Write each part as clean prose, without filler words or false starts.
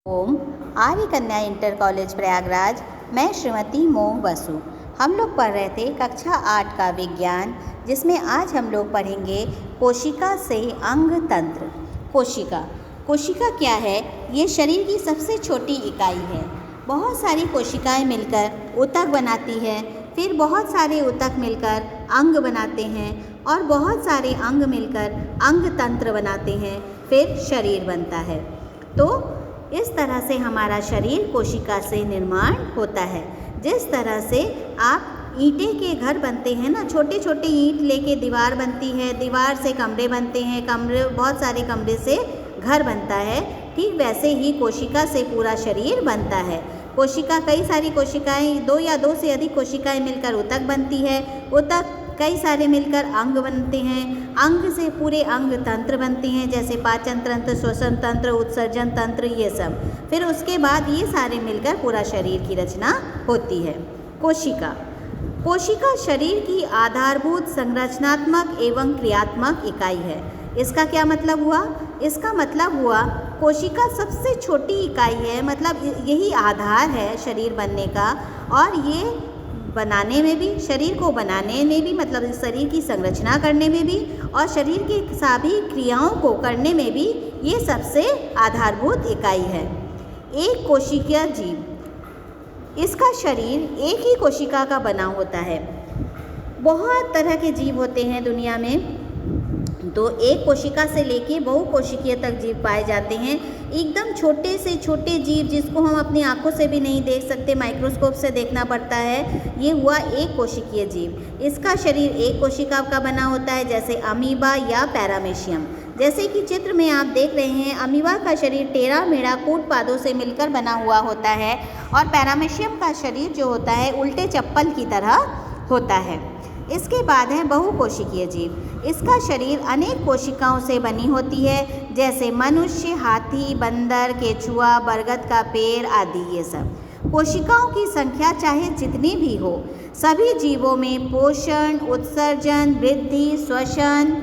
ओम आर्य कन्या inter college Prayagraj. मैं श्रीमती मोह बसु। हम लोग पढ़ रहे थे कक्षा 8 का विज्ञान, जिसमें आज हम लोग पढ़ेंगे कोशिका से अंग तंत्र। कोशिका क्या है? ये शरीर की सबसे छोटी इकाई है। बहुत सारी कोशिकाएं मिलकर ऊतक बनाती है, फिर बहुत सारे ऊतक मिलकर अंग बनाते हैं और बहुत सारे अंग मिलकर अंग तंत्र बनाते हैं, फिर शरीर बनता है। तो इस तरह से हमारा शरीर कोशिका से निर्माण होता है। जिस तरह से आप ईंटें के घर बनते हैं ना, छोटे छोटे ईंट लेके दीवार बनती है, दीवार से कमरे बनते हैं, बहुत सारे कमरे से घर बनता है, ठीक वैसे ही कोशिका से पूरा शरीर बनता है। कोशिका, कई सारी कोशिकाएं, दो या दो से अधिक कोशिकाएं मिलकर ऊतक बनती है, ऊतक कई सारे मिलकर अंग बनते हैं, अंग से पूरे अंग तंत्र बनते हैं, जैसे पाचन तंत्र, श्वसन तंत्र, उत्सर्जन तंत्र, ये सब। फिर उसके बाद ये सारे मिलकर पूरा शरीर की रचना होती है। कोशिका शरीर की आधारभूत संरचनात्मक एवं क्रियात्मक इकाई है। इसका क्या मतलब हुआ? इसका मतलब हुआ कोशिका सबसे छोटी इकाई है, मतलब यही आधार है शरीर बनने का, और ये बनाने में भी, शरीर को बनाने में भी, मतलब शरीर की संरचना करने में भी, और शरीर की सभी क्रियाओं को करने में भी ये सबसे आधारभूत इकाई है। एक कोशिकीय जीव, इसका शरीर एक ही कोशिका का बना होता है। बहुत तरह के जीव होते हैं दुनिया में, तो एक कोशिका से लेके बहुकोशिकीय तक जीव पाए जाते हैं। एकदम छोटे से छोटे जीव जिसको हम अपनी आंखों से भी नहीं देख सकते, माइक्रोस्कोप से देखना पड़ता है, ये हुआ एक कोशिकीय जीव। इसका शरीर एक कोशिका का बना होता है, जैसे अमीबा या पैरामीशियम। जैसे कि चित्र में आप देख रहे हैं, अमीबा का शरीर टेढ़ा मेढ़ा कूट पादों से मिलकर बना हुआ होता है, और पैरामीशियम का शरीर जो होता है उल्टे चप्पल की तरह होता है। इसके बाद है बहुकोशिकीय जीव। इसका शरीर अनेक कोशिकाओं से बनी होती है, जैसे मनुष्य, हाथी, बंदर, केचुआ, बरगद का पेड़ आदि। ये सब कोशिकाओं की संख्या चाहे जितनी भी हो, सभी जीवों में पोषण, उत्सर्जन, वृद्धि, श्वसन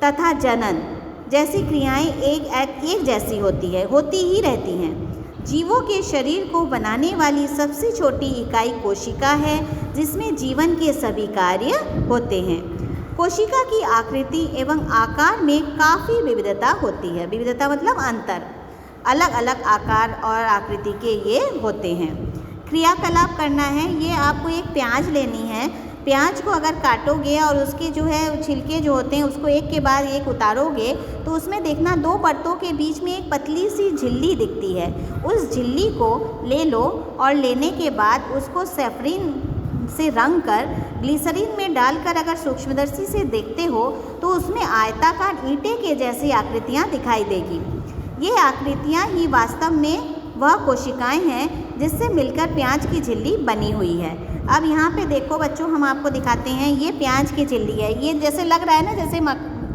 तथा जनन जैसी क्रियाएं एक जैसी होती ही रहती हैं। जीवों के शरीर को बनाने वाली सबसे छोटी इकाई कोशिका है, जिसमें जीवन के सभी कार्य होते हैं। कोशिका की आकृति एवं आकार में काफ़ी विविधता होती है। विविधता मतलब अंतर, अलग अलग आकार और आकृति के ये होते हैं। क्रियाकलाप करना है, ये आपको एक प्याज लेनी है। प्याज को अगर काटोगे और उसके जो है छिलके जो होते हैं उसको एक के बाद एक उतारोगे, तो उसमें देखना दो परतों के बीच में एक पतली सी झिल्ली दिखती है। उस झिल्ली को ले लो और लेने के बाद उसको सेफरीन से रंग कर ग्लिसरीन में डालकर अगर सूक्ष्मदर्शी से देखते हो तो उसमें आयताकार ईंटे के जैसी आकृतियाँ दिखाई देगी। ये आकृतियाँ ही वास्तव में वह कोशिकाएं हैं जिससे मिलकर प्याज की झिल्ली बनी हुई है। अब यहाँ पे देखो बच्चों, हम आपको दिखाते हैं, ये प्याज की झिल्ली है। ये जैसे लग रहा है ना, जैसे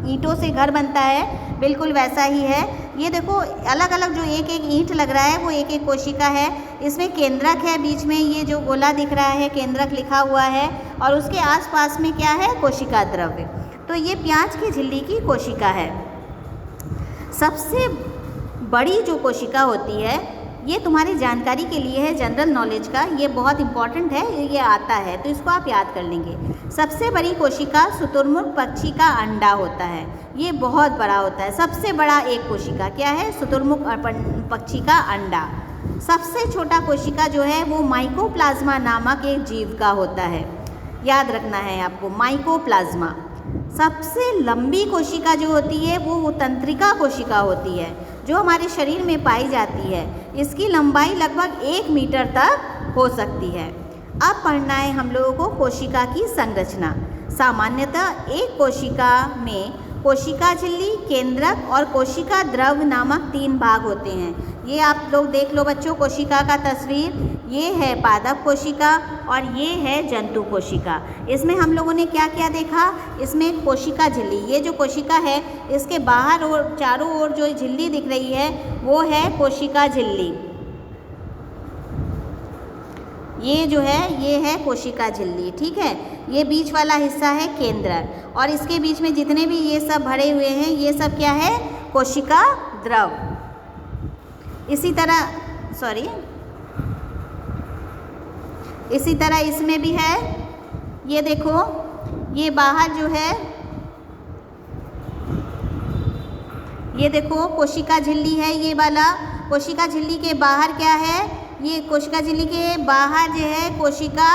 ईंटों से घर बनता है, बिल्कुल वैसा ही है। ये देखो अलग अलग जो एक एक ईंट लग रहा है वो एक एक कोशिका है। इसमें केंद्रक है, बीच में ये जो गोला दिख रहा है केंद्रक लिखा हुआ है, और उसके आसपास में क्या है? कोशिका द्रव्य। तो ये प्याज की झिल्ली की कोशिका है। सबसे बड़ी जो कोशिका होती है, ये तुम्हारी जानकारी के लिए है, जनरल नॉलेज का, ये बहुत इंपॉर्टेंट है, ये आता है तो इसको आप याद कर लेंगे। सबसे बड़ी कोशिका शुतुरमुर्ग पक्षी का अंडा होता है। ये बहुत बड़ा होता है। सबसे बड़ा एक कोशिका क्या है? शुतुरमुर्ग पक्षी का अंडा। सबसे छोटा कोशिका जो है वो माइकोप्लाज्मा नामक एक जीव का होता है, याद रखना है आपको, माइकोप्लाज्मा। सबसे लंबी कोशिका जो होती है वो तंत्रिका कोशिका होती है, जो हमारे शरीर में पाई जाती है। इसकी लंबाई लगभग 1 मीटर तक हो सकती है। अब पढ़ना है हम लोगों को कोशिका की संरचना। सामान्यतः एक कोशिका में कोशिका झिल्ली, केंद्रक और कोशिका द्रव्य नामक 3 भाग होते हैं। ये आप लोग देख लो बच्चों, कोशिका का तस्वीर, ये है पादप कोशिका और ये है जंतु कोशिका। इसमें हम लोगों ने क्या क्या देखा? इसमें कोशिका झिल्ली, ये जो कोशिका है इसके बाहर और चारों ओर जो झिल्ली दिख रही है वो है कोशिका झिल्ली। ये जो है ये है कोशिका झिल्ली, ठीक है। ये बीच वाला हिस्सा है केंद्रक, और इसके बीच में जितने भी ये सब भरे हुए हैं ये सब क्या है? कोशिका द्रव। इसी तरह इसमें भी है। ये देखो, ये बाहर जो है, ये देखो कोशिका झिल्ली है, ये वाला कोशिका झिल्ली के बाहर क्या है, ये कोशिका झिल्ली के बाहर जो है कोशिका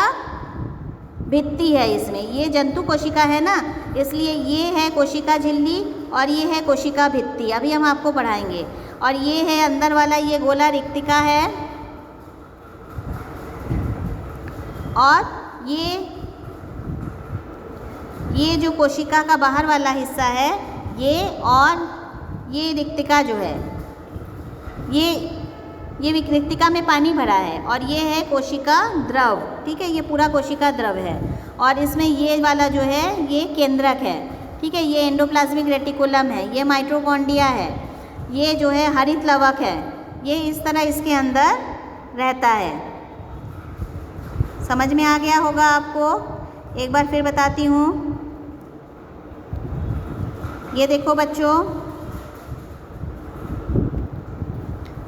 भित्ति है। इसमें ये जंतु कोशिका है ना, इसलिए ये है कोशिका झिल्ली और ये है कोशिका भित्ति, अभी हम आपको पढ़ाएंगे। और ये है अंदर वाला, ये गोला रिक्तिका है। और ये जो कोशिका का बाहर वाला हिस्सा है, ये और ये रिक्तिका जो है, ये रिक्तिका में पानी भरा है। और ये है कोशिका द्रव, ठीक है, ये पूरा कोशिका द्रव है। और इसमें ये वाला जो है ये केंद्रक है, ठीक है, ये एंडोप्लाज्मिक रेटिकुलम है, ये माइटोकॉन्ड्रिया है, ये जो है हरित लवक है। ये इस तरह इसके अंदर रहता है। समझ में आ गया होगा आपको। एक बार फिर बताती हूँ। ये देखो बच्चों,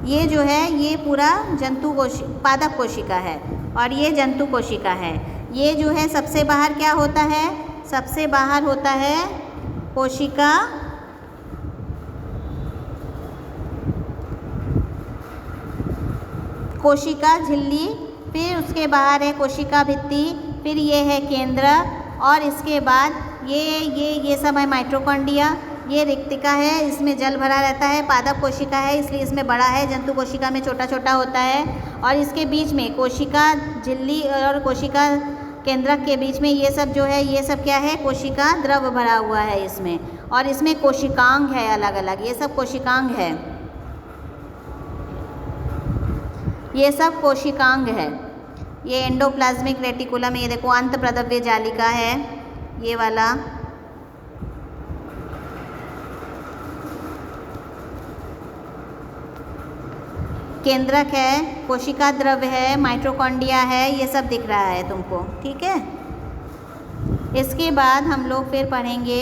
ये जो है ये पूरा पादप कोशिका है और ये जंतु कोशिका है। ये जो है सबसे बाहर क्या होता है, सबसे बाहर होता है कोशिका झिल्ली, फिर उसके बाहर है कोशिका भित्ति, फिर ये है केंद्रक और इसके बाद ये सब है माइटोकॉन्ड्रिया। ये रिक्तिका है, इसमें जल भरा रहता है, पादप कोशिका है इसलिए इसमें बड़ा है, जंतु कोशिका में छोटा छोटा होता है। और इसके बीच में कोशिका झिल्ली और कोशिका केंद्रक के बीच में ये सब जो है, ये सब क्या है, कोशिका द्रव भरा हुआ है इसमें। और इसमें कोशिकांग है अलग अलग, ये सब कोशिकांग है, ये सब कोशिकांग है। ये एंडोप्लाज्मिक रेटिकुलम, ये देखो अंत प्रद्रव्य जालिका है, ये वाला। केंद्रक है, कोशिका द्रव है, माइटोकॉन्ड्रिया है, ये सब दिख रहा है तुमको, ठीक है। इसके बाद हम लोग फिर पढ़ेंगे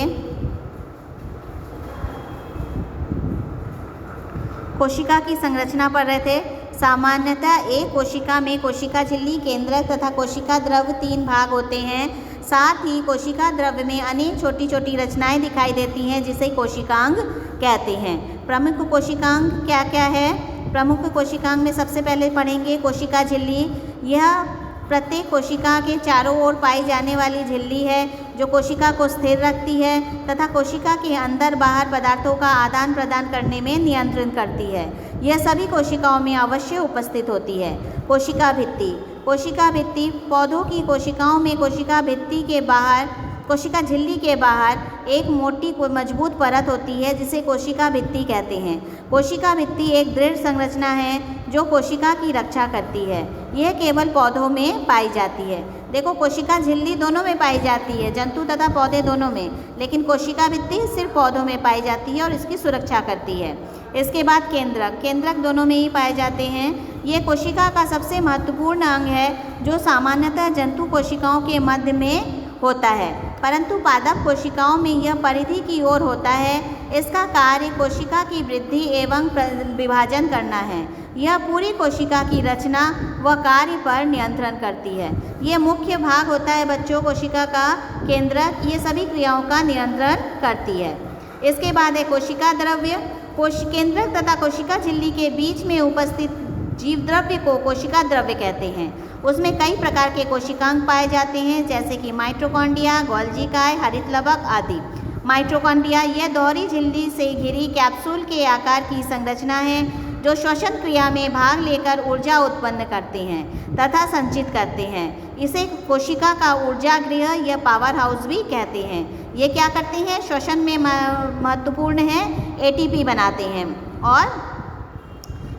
कोशिका की संरचना पढ़ रहे थे। सामान्यतः एक कोशिका में कोशिका झिल्ली, केंद्रक तथा कोशिका द्रव 3 भाग होते हैं। साथ ही कोशिका द्रव में अनेक छोटी छोटी रचनाएं दिखाई देती हैं जिसे कोशिकांग कहते हैं। प्रमुख कोशिकांग क्या क्या है? प्रमुख कोशिकांग में सबसे पहले पढ़ेंगे कोशिका झिल्ली। यह प्रत्येक कोशिका के चारों ओर पाई जाने वाली झिल्ली है जो कोशिका को स्थिर रखती है तथा कोशिका के अंदर बाहर पदार्थों का आदान प्रदान करने में नियंत्रण करती है। यह सभी कोशिकाओं में अवश्य उपस्थित होती है। कोशिका भित्ति। कोशिका भित्ति पौधों की कोशिकाओं में कोशिका भित्ति के बाहर, कोशिका झिल्ली के बाहर एक मोटी मजबूत परत होती है जिसे कोशिका भित्ति कहते हैं। कोशिका भित्ति एक दृढ़ संरचना है जो कोशिका की रक्षा करती है। यह केवल पौधों में पाई जाती है। देखो, कोशिका झिल्ली दोनों में पाई जाती है, जंतु तथा पौधे दोनों में, लेकिन कोशिका भित्ति सिर्फ पौधों में पाई जाती है और इसकी सुरक्षा करती है। इसके बाद केंद्रक। केंद्रक दोनों में ही पाए जाते हैं। ये कोशिका का सबसे महत्वपूर्ण अंग है जो सामान्यतः जंतु कोशिकाओं के मध्य में होता है, परंतु पादप कोशिकाओं में यह परिधि की ओर होता है। इसका कार्य कोशिका की वृद्धि एवं विभाजन करना है। यह पूरी कोशिका की रचना व कार्य पर नियंत्रण करती है। ये मुख्य भाग होता है बच्चों कोशिका का केंद्रक, ये सभी क्रियाओं का नियंत्रण करती है। इसके बाद है कोशिका द्रव्य। केंद्रक तथा कोशिका झिल्ली के बीच में उपस्थित जीव द्रव्य को कोशिका द्रव्य कहते हैं। उसमें कई प्रकार के कोशिकांग पाए जाते हैं जैसे कि माइटोकॉन्ड्रिया, गोल्जी काय, हरित लवक आदि। माइटोकॉन्ड्रिया यह दोहरी झिल्ली से घिरी कैप्सूल के आकार की संरचना है जो श्वसन क्रिया में भाग लेकर ऊर्जा उत्पन्न करते हैं तथा संचित करते हैं। इसे कोशिका का ऊर्जा गृह या पावर हाउस भी कहते हैं। ये क्या करते हैं? श्वसन में महत्वपूर्ण है, एटीपी बनाते हैं और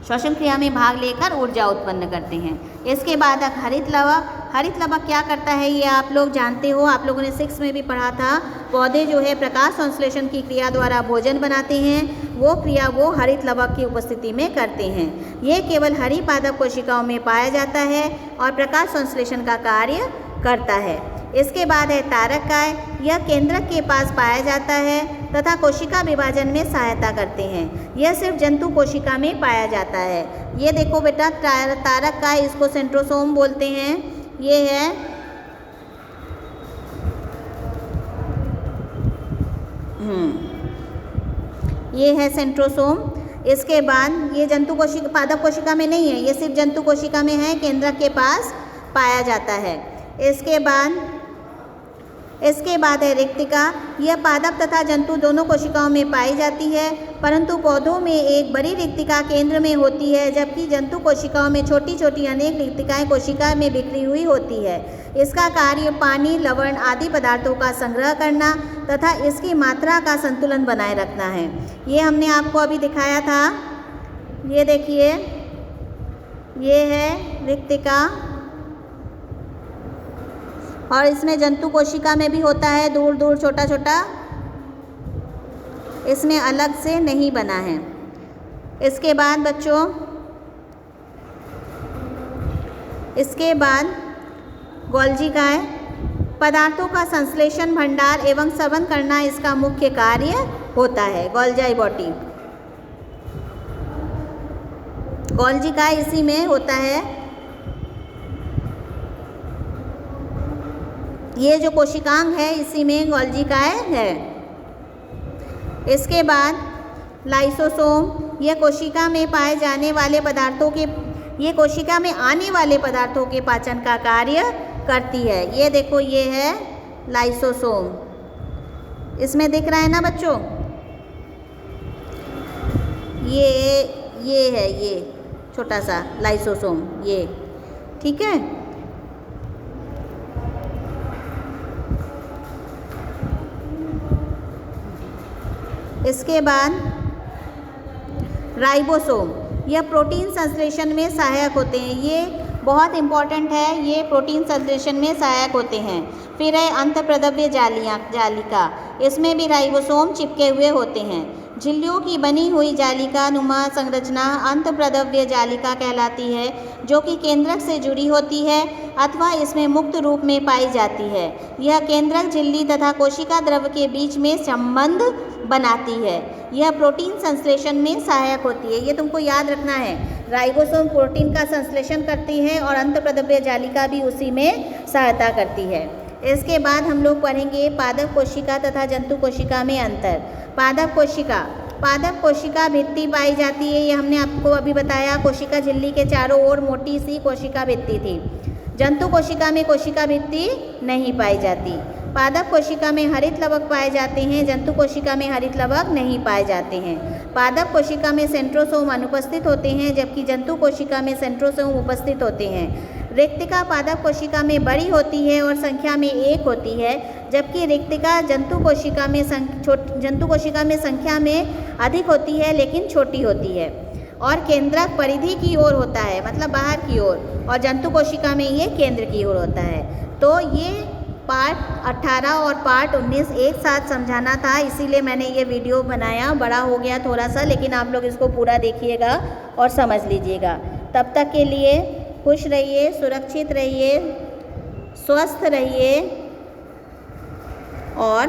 श्वसन क्रिया में भाग लेकर ऊर्जा उत्पन्न करते हैं। इसके बाद हरित लवक। हरित लवक क्या करता है ये आप लोग जानते हो, आप लोगों ने 6 में भी पढ़ा था। पौधे जो है प्रकाश संश्लेषण की क्रिया द्वारा भोजन बनाते हैं, वो क्रिया वो हरित लवक की उपस्थिति में करते हैं। ये केवल हरी पादप कोशिकाओं में पाया जाता है और प्रकाश संश्लेषण का कार्य करता है। इसके बाद है तारकाय, यह केंद्रक के पास पाया जाता है तथा कोशिका विभाजन में सहायता करते हैं। यह सिर्फ जंतु कोशिका में पाया जाता है। ये देखो बेटा तारकाय, इसको सेंट्रोसोम बोलते हैं। ये है ये है सेंट्रोसोम। इसके बाद ये जंतु कोशिका, पादप कोशिका में नहीं है, ये सिर्फ जंतु कोशिका में है, केंद्रक के पास पाया जाता है। इसके बाद है रिक्तिका, यह पादप तथा जंतु दोनों कोशिकाओं में पाई जाती है, परंतु पौधों में एक बड़ी रिक्तिका केंद्र में होती है, जबकि जंतु कोशिकाओं में छोटी छोटी अनेक रिक्तिकाएं कोशिका में बिखरी हुई होती है। इसका कार्य पानी, लवण आदि पदार्थों का संग्रह करना तथा इसकी मात्रा का संतुलन बनाए रखना है। ये हमने आपको अभी दिखाया था। ये देखिए, ये है रिक्तिका, और इसमें जंतु कोशिका में भी होता है, दूर दूर छोटा छोटा, इसमें अलग से नहीं बना है। इसके बाद बच्चों, इसके बाद गोल्जिकाय, पदार्थों का संश्लेषण, भंडार एवं सेवन करना इसका मुख्य कार्य होता है। गोल्जाई बॉडी, गोल्जिकाय इसी में होता है। ये जो कोशिकांग है इसी में गोल्जिकाय है। इसके बाद लाइसोसोम, यह कोशिका में पाए जाने वाले पदार्थों के, ये कोशिका में आने वाले पदार्थों के पाचन का कार्य करती है। ये देखो, ये है लाइसोसोम, इसमें दिख रहा है ना बच्चों, ये है, ये छोटा सा लाइसोसोम, ये ठीक है। इसके बाद राइबोसोम, यह प्रोटीन संश्लेषण में सहायक होते हैं। ये बहुत इम्पॉर्टेंट है, ये प्रोटीन संश्लेषण में सहायक होते हैं। फिर है अंतःप्रद्रव्य जालिका, इसमें भी राइबोसोम चिपके हुए होते हैं। झिल्लियों की बनी हुई जालिका नुमा संरचना अंतःप्रद्रव्य जालिका कहलाती है, जो कि केंद्रक से जुड़ी होती है अथवा इसमें मुक्त रूप में पाई जाती है। यह केंद्रक झिल्ली तथा कोशिका द्रव के बीच में संबंध बनाती है। यह प्रोटीन संश्लेषण में सहायक होती है। ये तुमको याद रखना है, राइबोसोम प्रोटीन का संश्लेषण करती है और अंतःप्रद्रव्य जालिका भी उसी में सहायता करती है। इसके बाद हम लोग पढ़ेंगे पादप कोशिका तथा जंतु कोशिका में अंतर। पादप कोशिका भित्ति पाई जाती है, ये हमने आपको अभी बताया। कोशिका झिल्ली के चारों ओर मोटी सी कोशिका भित्ति थी। जंतु कोशिका में कोशिका भित्ति नहीं पाई जाती। पादप कोशिका में हरित लवक पाए जाते हैं, जंतु कोशिका में हरित लवक नहीं पाए जाते हैं। पादप कोशिका में सेंट्रोसोम अनुपस्थित होते हैं, जबकि जंतु कोशिका में सेंट्रोसोम उपस्थित होते हैं। रिक्तिका पादप कोशिका में बड़ी होती है और संख्या में एक होती है, जबकि रिक्तिका जंतु कोशिका में संख्या में अधिक होती है लेकिन छोटी होती है। और केंद्रक परिधि की ओर होता है, मतलब बाहर की ओर, और जंतु कोशिका में ये केंद्र की ओर होता है। तो ये पार्ट 18 और पार्ट 19 एक साथ समझाना था, इसीलिए मैंने ये वीडियो बनाया। बड़ा हो गया थोड़ा सा, लेकिन आप लोग इसको पूरा देखिएगा और समझ लीजिएगा। तब तक के लिए खुश रहिए, सुरक्षित रहिए, स्वस्थ रहिए और